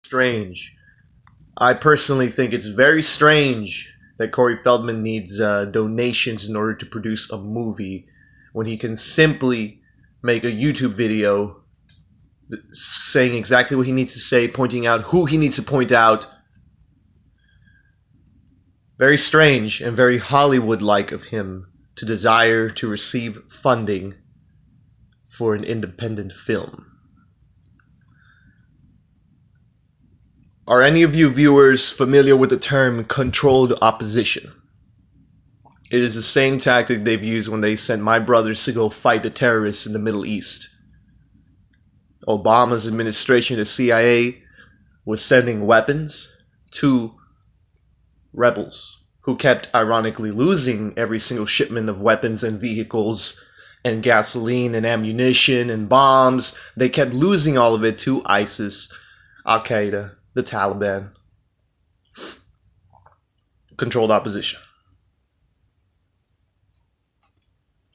strange. I personally think it's very strange that Corey Feldman needs donations in order to produce a movie when he can simply make a YouTube video saying exactly what he needs to say, pointing out who he needs to point out. Very strange and very Hollywood-like of him to desire to receive funding for an independent film. Are any of you viewers familiar with the term controlled opposition? It is the same tactic they've used when they sent my brothers to go fight the terrorists in the Middle East. Obama's administration, the CIA, was sending weapons to rebels who kept ironically losing every single shipment of weapons and vehicles and gasoline and ammunition and bombs. They kept losing all of it to ISIS, Al-Qaeda, the Taliban. Controlled opposition.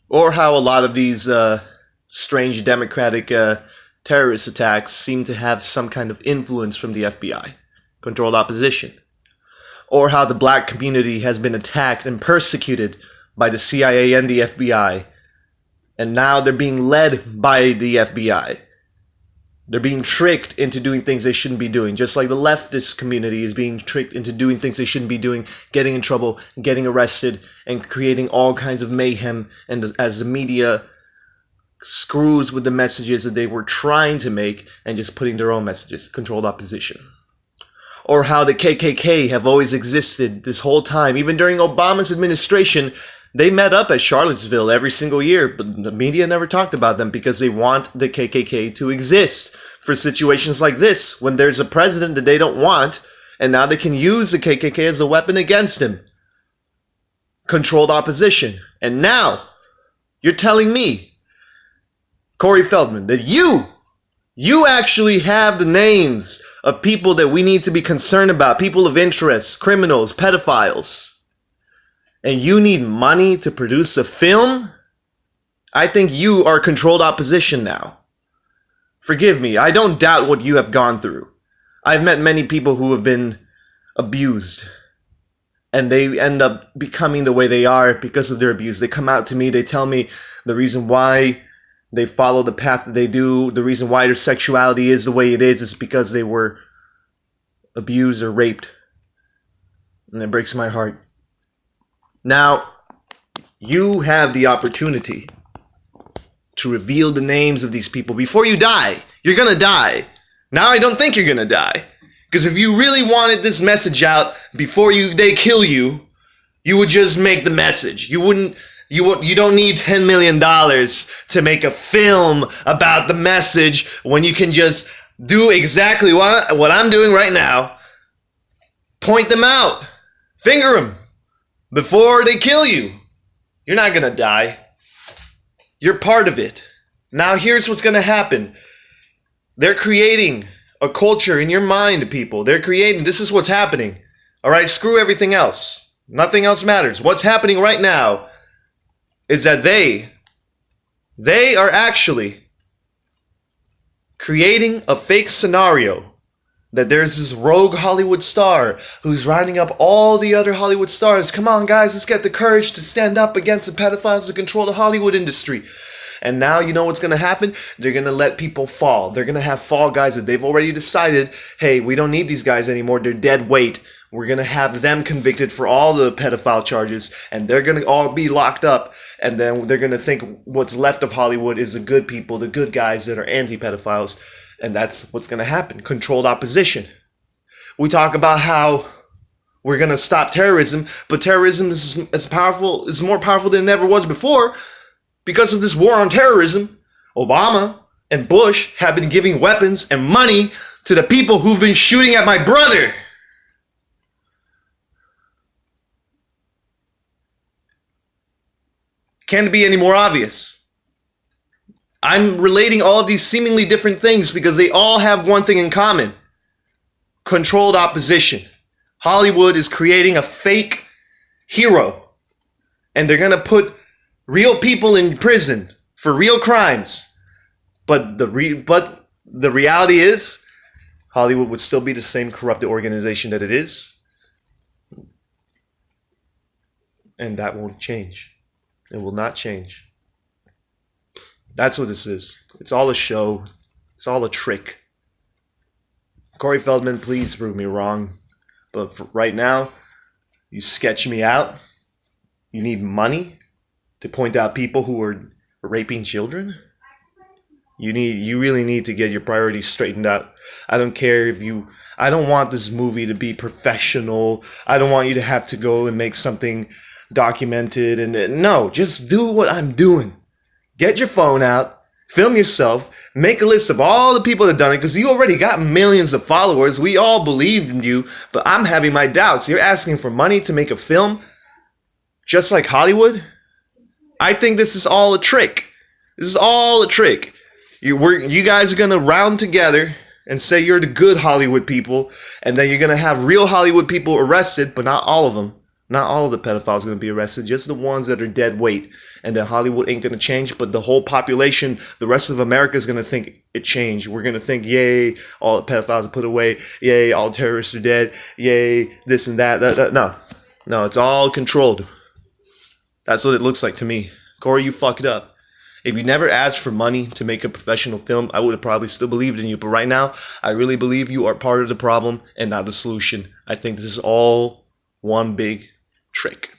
Or how a lot of these strange democratic terrorist attacks seem to have some kind of influence from the FBI. Controlled opposition. Or how the black community has been attacked and persecuted by the CIA and the FBI. And now they're being led by the FBI. They're being tricked into doing things they shouldn't be doing. Just like the leftist community is being tricked into doing things they shouldn't be doing, getting in trouble, getting arrested, and creating all kinds of mayhem. And as the media screws with the messages that they were trying to make and just putting their own messages. Controlled opposition. Or how the KKK have always existed this whole time. Even during Obama's administration, they met up at Charlottesville every single year, but the media never talked about them because they want the KKK to exist for situations like this, when there's a president that they don't want, and now they can use the KKK as a weapon against him. Controlled opposition. And now, you're telling me, Corey Feldman, that you actually have the names of people that we need to be concerned about, people of interest, criminals, pedophiles. And you need money to produce a film? I think you are controlled opposition now. Forgive me, I don't doubt what you have gone through. I've met many people who have been abused. And they end up becoming the way they are because of their abuse. They come out to me, they tell me the reason why they follow the path that they do, the reason why their sexuality is the way it is because they were abused or raped. And it breaks my heart. Now, you have the opportunity to reveal the names of these people before you die. You're gonna die. Now I don't think you're gonna die. Because if you really wanted this message out before they kill you, you would just make the message. You don't need $10 million to make a film about the message when you can just do exactly what I'm doing right now. Point them out. Finger them. Before they kill you. You're not going to die. You're part of it. Now here's what's going to happen. They're creating a culture in your mind, people. This is what's happening. All right, screw everything else. Nothing else matters. What's happening right now is that they are actually creating a fake scenario that there's this rogue Hollywood star who's rounding up all the other Hollywood stars. Come on, guys, let's get the courage to stand up against the pedophiles who control the Hollywood industry. And now you know what's going to happen? They're going to let people fall. They're going to have fall guys that they've already decided, hey, we don't need these guys anymore. They're dead weight. We're going to have them convicted for all the pedophile charges, and they're going to all be locked up. And then they're going to think what's left of Hollywood is the good people, the good guys that are anti-pedophiles. And that's what's going to happen. Controlled opposition. We talk about how we're going to stop terrorism, but terrorism is more powerful than it ever was before because of this war on terrorism. Obama and Bush have been giving weapons and money to the people who've been shooting at my brother. Can't be any more obvious. I'm relating all of these seemingly different things because they all have one thing in common. Controlled opposition. Hollywood is creating a fake hero. And they're going to put real people in prison for real crimes. But the reality is, Hollywood would still be the same corrupted organization that it is. And that won't change. It will not change. That's what this is. It's all a show. It's all a trick. Corey Feldman, please prove me wrong. But for right now, you sketch me out. You need money to point out people who are raping children. You really need to get your priorities straightened out. I don't care if you... I don't want this movie to be professional. I don't want you to have to go and make something documented. And no, just do what I'm doing. Get your phone out. Film yourself. Make a list of all the people that have done it, because you already got millions of followers. We all believed in you, but I'm having my doubts. You're asking for money to make a film just like Hollywood? I think this is all a trick. This is all a trick. You guys are going to round together and say you're the good Hollywood people, and then you're going to have real Hollywood people arrested, but not all of them. Not all of the pedophiles are going to be arrested, just the ones that are dead weight. And then Hollywood ain't going to change, but the whole population, the rest of America is going to think it changed. We're going to think, yay, all the pedophiles are put away. Yay, all terrorists are dead. Yay, this and that. No, it's all controlled. That's what it looks like to me. Corey, you fucked up. If you never asked for money to make a professional film, I would have probably still believed in you. But right now, I really believe you are part of the problem and not the solution. I think this is all one big trick.